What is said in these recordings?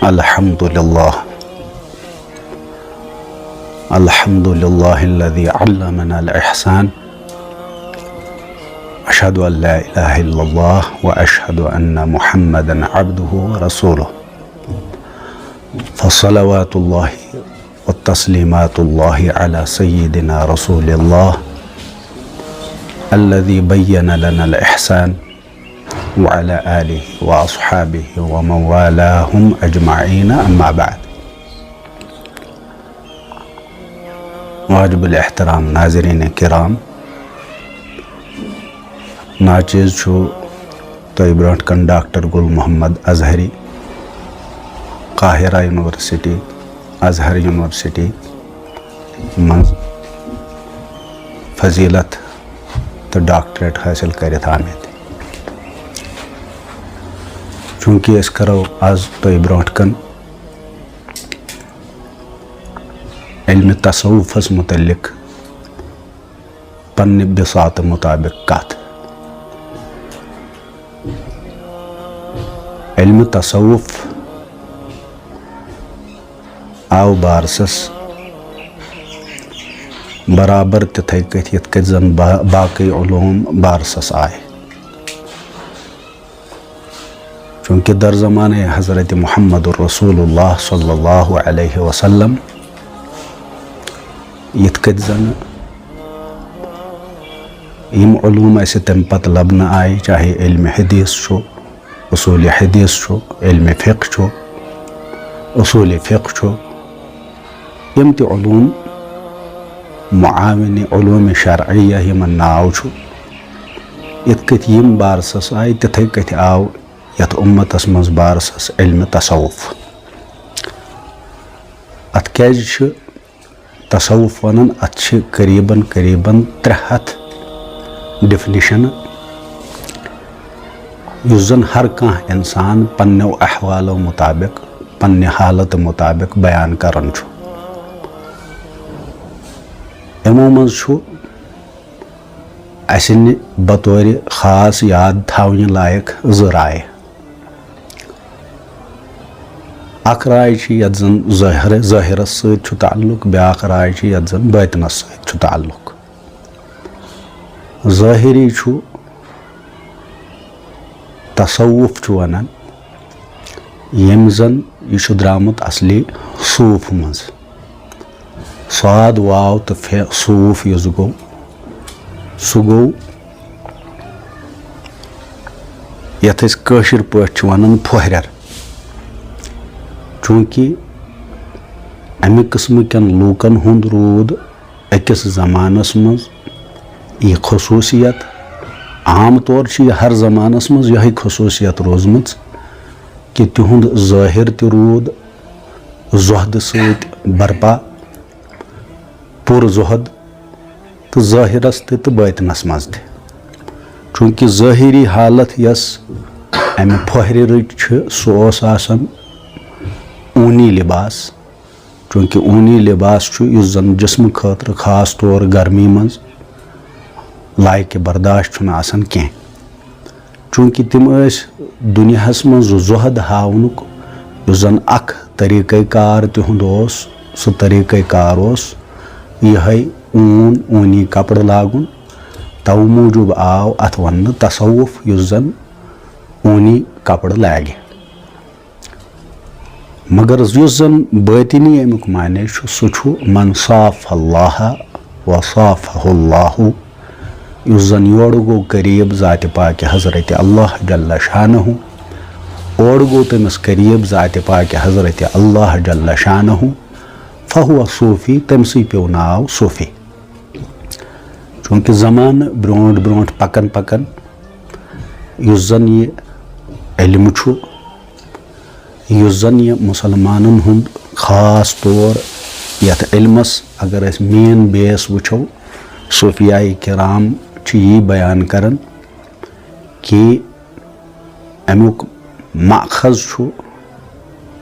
अल्हम्दुलिल्लाह अल्हम्दुलिल्लाहिल्लज़ी अल्लमना अल-इहसान अशहदु अन ला इलाहा इल्लल्लाह व अशहदु अन्ना मुहम्मदन अब्दुहु व रसूलुहु फस्सलावातुल्लाहि व तस्लीमातुल्लाहि अला सय्यिदिना रसूलिल्लाह अल्लज़ी बय्यना लना अल-इहसान व अला आलिहि व अस्हाबिहि व मन वालाहुम अजमईन अम्मा बाद। वाजिबुल एहतराम नाज़रीन किराम, नाचीज़ छु तोय ब्रोंठ कन डॉक्टर गुल मोहम्मद अजहरी काहिरा यूनिवर्सिटी अजहर यूनिवर्सिटी मज फजीलत तो डॉक्टरेट हासिल करित आमित। चूँकि अस करो आज तोय ब्रोंठ कन इल्म तसव्वुफ़स मुतल्लिक पन्ने बिसात मुताबिक कथ। इल्म तसव्वुफ़ आव बारसस बराबर तिथै कथ यथ कथ जन बाकी उलूम बारसस आए। चूँकि दर ज़माने हज़रत मुहम्मदुर रसूलुल्लाह सल्लल्लाहु अलैहि वसल्लम यथ कथ जन यम उलूम ऐसे तम पत लबन आए, चाहे इल्म हदीस छो, उसूल हदीस छो, इल्म फ़िक़्ह छो, उसूल फ़िक़्ह छो, यम ते उलूम मुआविन उलूम शरइया यमन नाव छो। यथ कथ यम बारसस आए तिथै कथ आव यथ उम्मतस मज बारसस इल्म तसव्वुफ़। अत क्याज छ तसव्वुफ़ वनन, अत छ करीबन 300 डिफिनिशन युस जन हर काह इंसान पन्ने अहवालों मुताबिक पन्ने हालत मुताबिक बयान करन छु। यमो मज छु असिन बतौर खास याद थावन लायक ज़ राय। अख राय यथ जन ज़ाहिरस सत छु ताल्लुक, ब्याख राय यथ जन बातिनस सत छु ताल्लुक। ज़ाहिरी छु तसव्वुफ़ छु वनान यम जन यह द्रामुत असली सूफ मज स्वाद वाव तो सूफ युस गो सु गो यथ कशिर पठ वनान फोहरर। चूँकि अमि किस्म कन लूकन हुंद रूद अकिस ज़मानस मज यह खसूसियत, आम तौर हर ज़मानस मज यह खसूसियत रोजम कि तिहुंद ज़ाहिर ते रूद ज़ुहद सत बरपा, पुर ज़ुहद तो ज़ाहिरस तो बातिनस मज ते। चूँकि ज़ाहिरी हालत यस अमि फोहर सह ऊनी लिबास। चूँकि ऊनी लिबास युस जन जिस्म खतर खास तौर गर्मी मज लायक बर्दाश्त आसान कह। चूँकि तिम दुनियास मज ज़ुहद हावनुक युस जन अख तरीक़ कार तिहुंद ओस, सह तरीक़ कार ओस यह ऊनी कपड़ लागुन। तव मूजूब आव अथ वन तसव्वुफ़ युस जन ऊनी कपड़ लागे। मगर युस जन बातिनी अमुक माने सह छु मन साफ़ल्लाह व साफ़हुल्लाहु, युस जन योड़ गो करीब ज़ात पाक हज़रत अल्लाह जल्ल शानहु, ओड़ गो तमिस करीब ज़ात पाक हज़रत अल्लाह जल्ल शानहु, फ़हुव सूफ़ी, तमसी पे नाव सूफ़ी। चूँकि ज़मान ब्रोंठ ब्रोंठ पकन पकन युस जन ये इल्म छु, युस जन ये मुसलमानन हुंद खास तौर यथ इल्मस अगर अस मेन बेस वुछो सूफियाए किराम यह बयान करन कि अमुक माखज़ छु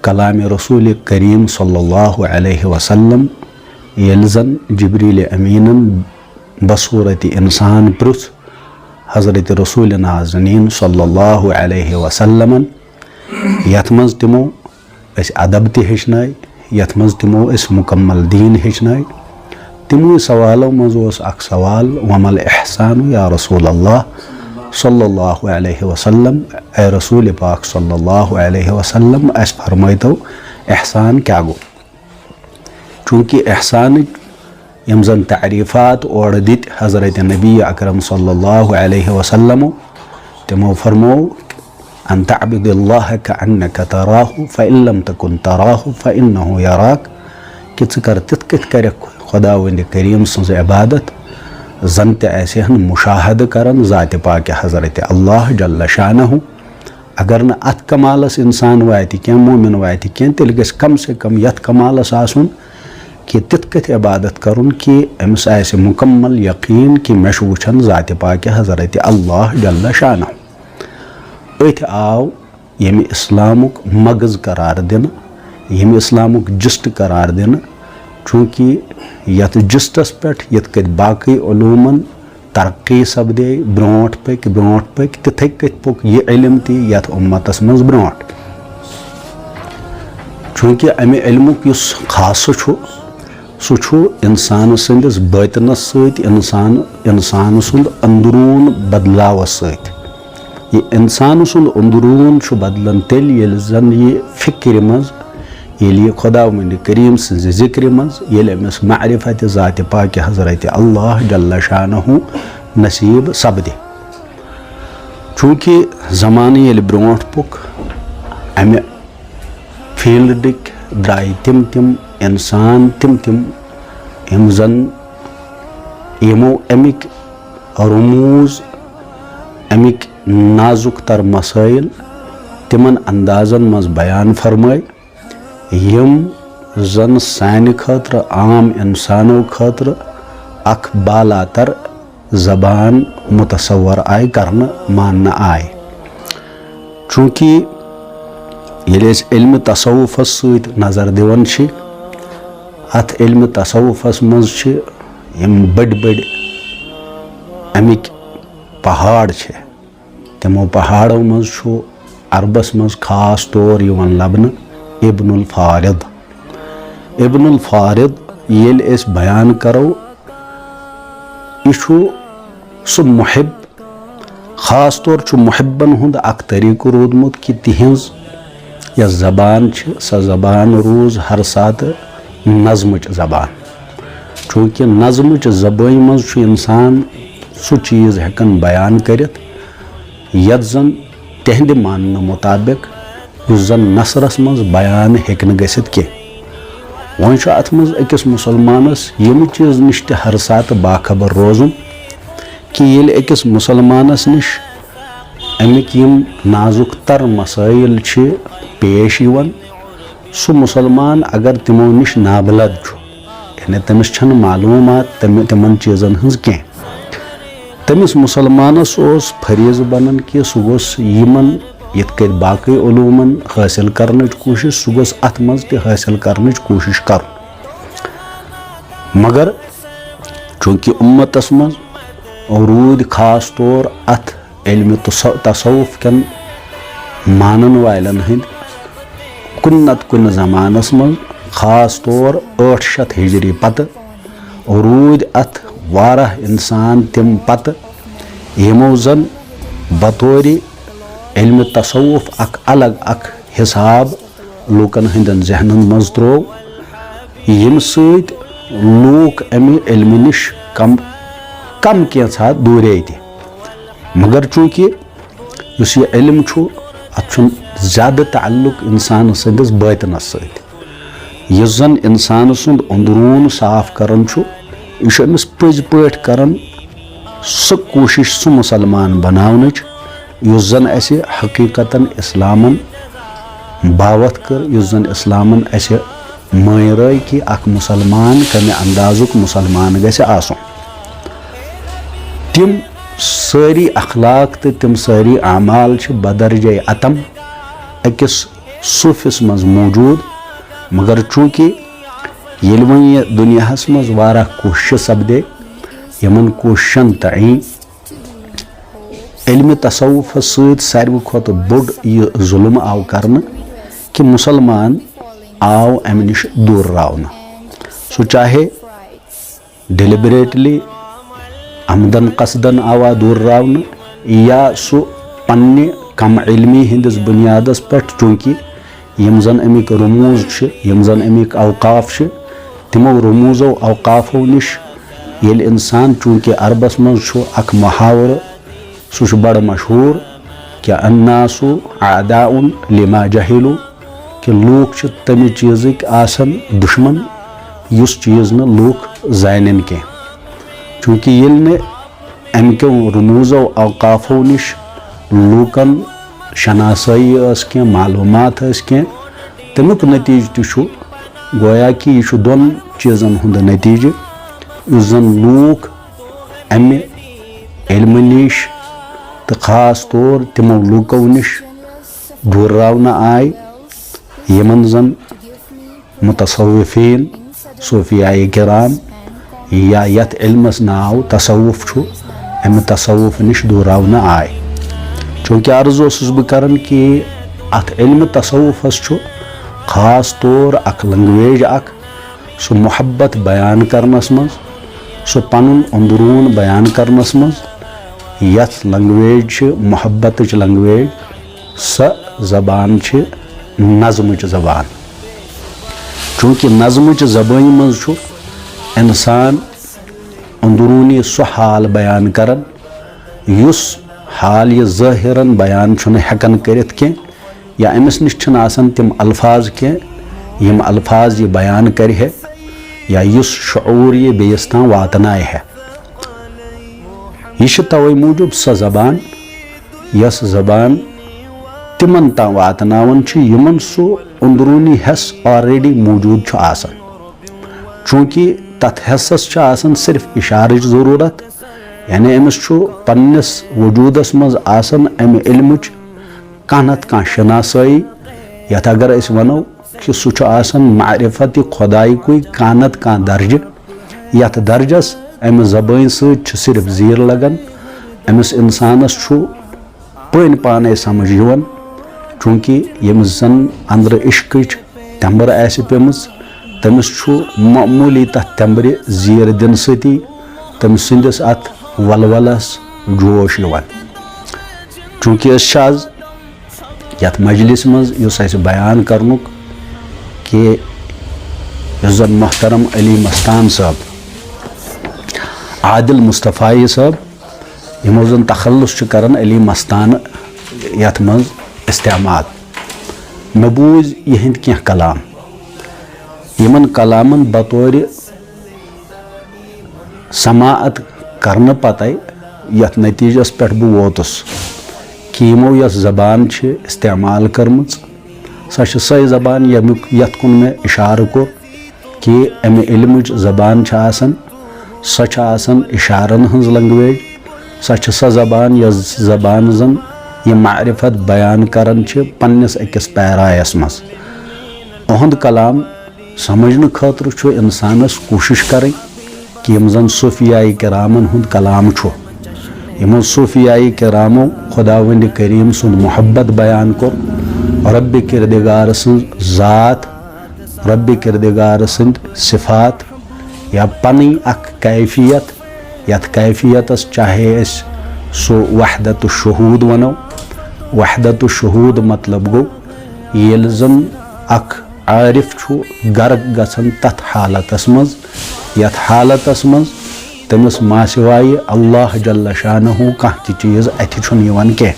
कलाम रसूल करीम सल्लल्लाहु अलैहि वसल्लम येल जन जिब्रील अमीनन बसूरत इंसान पृथ हज़रत रसूल नाज़नीन सल्लल्लाहु अलैहि वसल्लम यथ मज तिमो अदब ते हेचनाय यथ मज तिमो मुकम्मल दीन हेचनाय। तिमो सवालों मज अख सवाल वमल एहसान या रसूल अल्लाह सल्लल्लाहु अलैहि वसल्लम, ए रसूल पाक सल्लल्लाहु अलैहि वसल्लम अस फरमाइतो एहसान क्या गो। चूँकि एहसान यम जन तारीफ़ात और दित हज़रत नबी अकरम सल्लल्लाहु अलैहि वसल्लम तिमो फरमो अन तअब्दुल्लाह कअन्नका तराहु फ़इन लम तकुन तराहु फ़इन्नहु यराक कि ज़ कर तित कथ कर खुदावंद करीम सन्ज इबादत जन तहन मुशाहद करन ज़ात पाक हज़रत अल्लाह जल्ल शानहु। अगर न अत कमालस इंसान वात क्या मोमिन वात क्या तेल गस कम से कम यथ कमालस आसुन कि तित कथ इबादत करुन कि अमिस आसे मुकम्मल यकीन कि मे वुछन ज़ात पाक हज़रत अल्लाह जल्ल शानहु। अथ आव यम इस्लामुक मगज़ करार दिन, यम इस्लामुक जिस्ट करार दिन। चूँकि यथ जिस्टस पे यथ कत बाकी उलूमन तरक्की सपदे ब्रोट पक तिथे कत पुक यह इल्म ती यथ उम्मतस मज ब्रोट। चूँकि अमे इल्मुक युस खास सु इंसान संदिस बातनस सत इंसान सुंद अंदरून बदलावस सत। ये इंसान सुंद अंदरून बदलन तेल येल जन ये फिक्र मज ये खुदावंद करीम सन्ज जिक्र मज ये अमिस मारिफत ज़ात पाक हज़रत अल्लाह जल्ल शानहु नसीब सपदे। चूँकि ज़माने ये ब्रोट पुक अमे फील्डिक द्राय तिम इंसान तिम यम जन यमो अमिक रमूज अमिक नाजुक तर मसाइल तिमन अंदाजन मज बयान फरमाय यम जन सान खतर आम इंसानों खतर अख बालातर जबान मुतसवर आय करन मानना आय। चूँकि ये इल्म तसव्वुफस सत नजर दिवन अत इल्म तसव्वुफस मज यम बड़ अमिक पहाड़ तमो पहाड़ों मज अरबस मज खास तौर यवन लबन इब्नुल फारिद येल एस बयान करो यह सु मुहिब खास तौर मुहिबन हुंद अख तरीक़ रोदमुत कि तिहंज यह ज़बान सा ज़बान रोज हर सात नज़्मच ज़बान। चूँकि नज़्मच ज़बान मज इंसान सु चीज़ हेकन बयान करित यत जन तहद मानने मुताबिक उस जन नसरस मज बयान हेकन गसित के। वह अत मज अकिस मुसलमानस यम चीज़ निश हर सात बाखबर रोजुन कि येल अकिस मुसलमानस निश अमिक यम नाजुक तर मसाइल पेश यवन सु मुसलमान अगर तिमो निश नाबलद यानी तमिस छन मालूमात तिमन चीज़न हज क्या तमिस मुसलमानस ओस फरीज बनन कि सु गोस यमन यत कत बाकी उलूमन हासिल करने कोशिश सु गोस अत मज ते हासिल करने कोशिश कर। मगर चूँकि उम्मतस मज रूद खास तौर अत इल्म तसव्वुफ कन मानन वालन हंद कुन नत कुन ज़मानस मज खास तौर 800 हिजरी पत रूद अत वाराह इंसान तिम पत यमो जन बतौर इल्म तसव्वुफ अख अलग अख हिसाब लूकन हंदन जहनन मज त्रो यम सत लूक अमे इल्म निश कम कैसा दूरे थे। मगर चूँकि उस यह इल्म अत ज़्यादा ताल्लुक इंसान सदिस बातनस सत यह जन इंसान सुंद अंदरून साफ करन यह अमिस पज पट करन सु कोशिश सु मुसलमान बनावनच युस जन ऐसे हकीकतन इस्लामन बावत कर युस जन इस्लामन ऐसे मायराय कि अख मुसलमान कमे अंदाजुक मुसलमान गसे आसुन। तिम सारी अखलाक तो तिम सारी आमाल बदरज अतम अकिस सूफिस मज मौजूद। मगर चूँकि ये वन यह दुनियास मज वारा कोशिश सपदे यमन कोशिशन तई इल्म तसव्वुफ सत सारवी खुद बोड़ यह जुल्म आव करन कि मुसलमान आव अमि निश दूर रावना सो चाहे डिलिबरेटली आमदन कसदन आवा दूर रावना या सो पन्ने कम इल्मी हिंदिस बुनियादस पे चूंकि यम जन अमिक रमूज यम जन अमिक अवकाफ तिमो रमूजो अवकाफो निश येल इंसान चूंकि अरबस मज अख मुहावर सह बड़ मशहूर कि अन्नासु आदाउन लिमा जहिलु कि लूक तमि चीज़िक आसन दुश्मन युस चीज़ न लूक जानन के चूंकि येल ने अमको रमूजो अवकाफो निश लूकन शनासाई के मालूमात के तमुक नतीज तु गोया कि यह दोन चीज़न हुंद नतीज उस जन लूक अमि इल्म निश तो खास तौर तिमो लूको निश दूर आय यमन जन मुतसव्विफीन सूफियाए किराम या यथ इल्मस नाव तसव्वुफ छु अमि तसव्वुफ निश दूर आय चूंकि अर्ज ओसुस बह करन कि अथ इल्म तसव्वुफस छु खास तौर अख लैंग्वेज अख सो मोहब्बत बयान करनस मज सो पनुन अंदरून बयान करनस मज यथ लैंग्वेज मोहब्बत लैंग्वेज स जबान नज़म जबान चूंकि नज़म जबान मज इंसान अंदरूनी सो हाल बयान करन युस हाल यह ज़ाहिरन बयान हेकन करित के या अमिस निश आसन तिम अल्फाज के यम अल्फाज ये बयान कर है या युस शऊर ये बेयस तां वातनाय है यह तवै मूजूब स जबान यस जबान तिमन तां वातनावन यमन सो अंदरूनी हस ऑलरेडी मौजूद आसन चूंकि तथ हसस आसन सिर्फ इशारे जरूरत यानी अमिस पन्निस वजूदस मज आसन अमि इल्मुच कानत का शनासाई यथ अगर अस वनो कि सह आसन मारिफत खुदाई कोई कानत का दर्ज यथ दर्जस अमि जबान सत सिर्फ जीर लगन अमिस इंसानस पन पाने समझ यवन चूंकि यमिस जन अंदर इश्क तंबर आस पेमस तमिस मामूली तथ तंबरे जीर दिन सती तमिस सिंदिस अत वलवलस जोश यवन चूंकि आज यथ मजलिस मज युस बयान करनुक कि युस जन मोहतरम अली मस्तान साहब आदिल मुस्तफ़ाई साहब यमो जन तखल्लुस करन अली मस्तान यथ मज इस्तेमाल मे बूझ यहिंद क्या कलाम यमन कलामन बतौर समाअत करने पत यथ नतीजस पे बह वोतुस कि यमो यस जबान इस्तेमाल कर्म सह जबान यमुक यथ कुन मे इशार कोर कि अमि इल्मुच जबान सह इशारन हंज लैंग्वेज सह जबान यस जबान जन यह मारिफत बयान करन पन्निस अकिस पैरायस मज उहद कलाम समझने खतर इंसानस कोशिश करें कि यम जन सूफियाए किरामन हुंद कलाम यमो सूफियाए किरामो खुदावंद करीम सुंद मोहब्बत बयान कोर रब्बि किरदिगार सं ज़ात रब्बि किरदिगार सं सिफात या पनी अख कैफियत यथ कैफियतस चाहे सो वहदत शुहूद वनो वहदत शुहूद मतलब गो येल जन अख आरिफ गर्क गसन तथ हालतस मज यथ हालतस मज तमिस मासिवाय अल्लाह जल्ल शानहु कह चीज़ अथ कह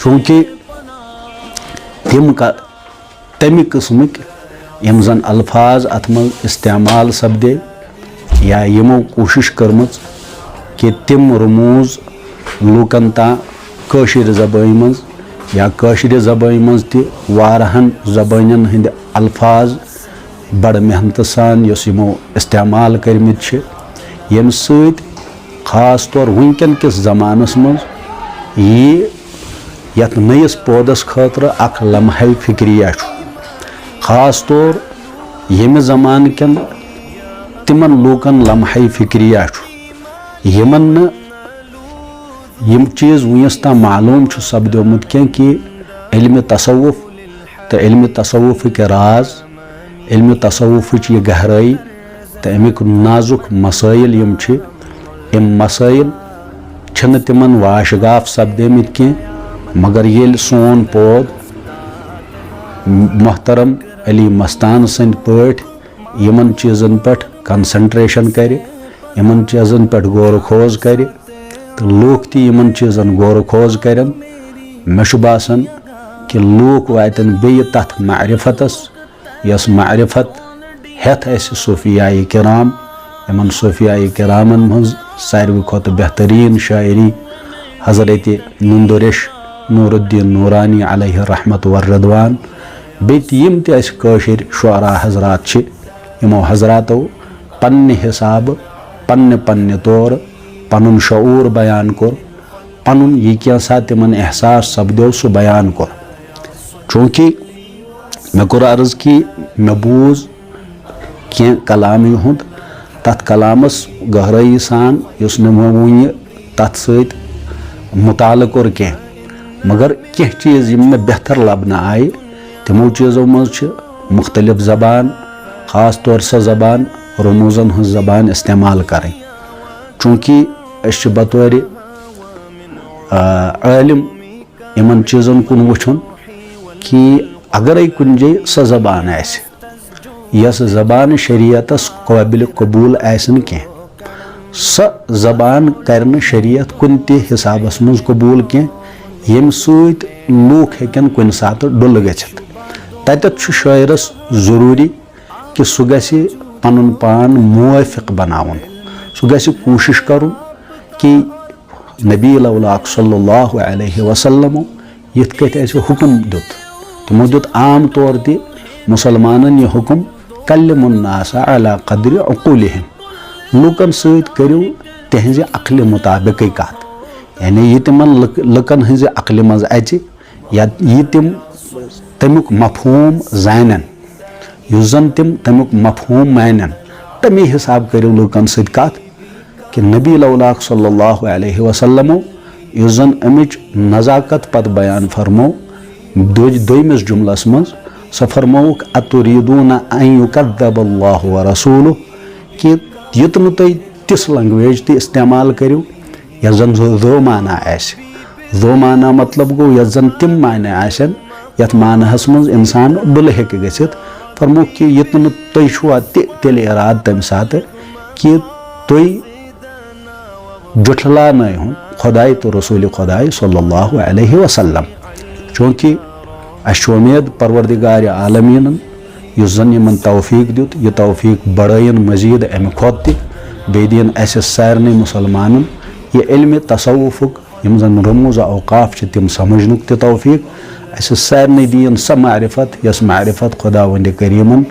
चूंकि तमि किस्मिक यम जन अल्फाज अथ मज इस्तेमाल सपदे या यमो कोशिश कर्म कि तिम रमूज लूकन ता कशिर ज़बान मज या कशिर ज़बान मज वारहन ज़बानन हंद अल्फाज बड़ मेहनत सान यमो इस्तेमाल कर्मित यम सत खास तौर वनकन किस ज़मानस मज ये यथ नयस पौधस खतर अख लम्हा फिक्रिया खास तौर यम ज़मान कन तिमन लूकन लम्हा फिक्रिया यमन यम चीज़ वस तां मालूम सपदोमुत कि इल्म तसव्वुफ तो इल्म तसव्वुफ के राज, इल्म तसव्वुफ ये गहराई तो अमिक नाजुक मसाइल यम मसाइल छन तिमन वाशगाफ सपदेमित की, मगर ये सोन पौध मोहतरम अली मस्तान सद पट यमन चीज़न पे कंसंट्रेशन कर, यमन चीज़न पे गौर खोज कर, तो लूक तमन चीज़न गौर खोज करन, मे बासान कि लूक वातन बे तथ मारिफतस यस मारिफत हेथ सूफियाए किराम, यमन सूफियाए किरामन मज सारवी खुत बेहतरीन शायरी हजरत नुंदुरिश नूरुद्दीन नूरानी अलैहि रहमत व रदवान, बेम तशर शुअरा हजरात यमो हजरातो पन्ने हिसाब पन्ने पन्ने तौर पनुन शऊर बयान कोर, पनुन यह क्या तिमन एहसास सपदो सह बयान कोर। चूँकि मे कोर अर्ज कि मे बूज क्या कलाम हुंद, तथ कलामस गहराई सान युस मे वन तथ सत मुताल कोर क्या, मगर क्या चीज़ यम मे बेहतर लबन आए तमो चीज़ों मज मुख्तलिफ ज़बान, ख़ास तौर से ज़बान रमूज़न हज ज़बान इस्तेमाल करें। चूँकि अस बतौर आलिम इन चीज़न कुन वुछुन कि अगर कुन जाए सह ज़बान यस ज़बान शरीयतस काबिल कबूल आसन क्या, सह ज़बान कर शरीयत कुन ति हिसाबस मज कबूल क्या यम सत लूक हेकन कुन सात डुल गछित, ततत शायरस ज़रूरी कि सह गछि पनुन पान मुवाफिक बनावन, सह गछि कोशिश करुन कि नबी अलाक सल्लल्लाहु अलैहि वसल्लम यथ कत हुक्म दुत, तमो दुत आम तौर ते मुसलमानन यह हुक्म कल्लिमुन्नास अला क़द्रि उक़ूलिहिम, लूकन सत करियो तिहंज अक्ल मुताबिक कत, यानी यह तिमन लुकन हंज अक्ल मज अचि या यह तिम तमुक मफहूम जानन, युस जन तिम तमुक मफहूम मानन, तमे हिसाब करियो लूकन सत कत कि नबी अलाक सल्लल्लाहु अलैहि वसल्लम युस जन अमिच नज़ाकत पत बयान फरमो दोयमिस जुमलस मज सह फरमोक अतुरीदून अन युकद्दबल्लाहु व रसूलुहु कि युत नु तुम तिस लैंग्वेज ते इस्तेमाल करियो यस जन दो माना आसे, दो माना मतलब गो यस जन तिम माने आसन यथ मानहस मज इंसान डुल हेके गछित, फरमोक कि युत नु तुम छुआ तेल इराद तम सात कि तुम जुठला न हो खुदाई तो रसूल खुदाई सल्लल्लाहु अलैहि वसल्लम। चूँकि अस उम्मीद परवरदिगार आलमीन युस जन यमन तौफीक दुत, यह तौफीक बढ़ायन मजीद अमे खुद बे दिन अस सारने मुसलमानन यह इल्म तसव्वुफुक यम जन रमूज़ औकाफ तिम समझनुक त तौफीक अस सारने दीन स मारिफत यस मारिफत खुदावंद करीमन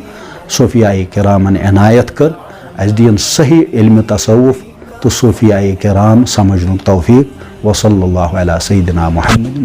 सूफियाए किरामन इनायत कर, अस दीन सही इल्म तसव्वुफ तो सूफियाए किराम समझनुक तौफीक। व सल्लल्लाहु अला सय्यिदिना मुहम्मद।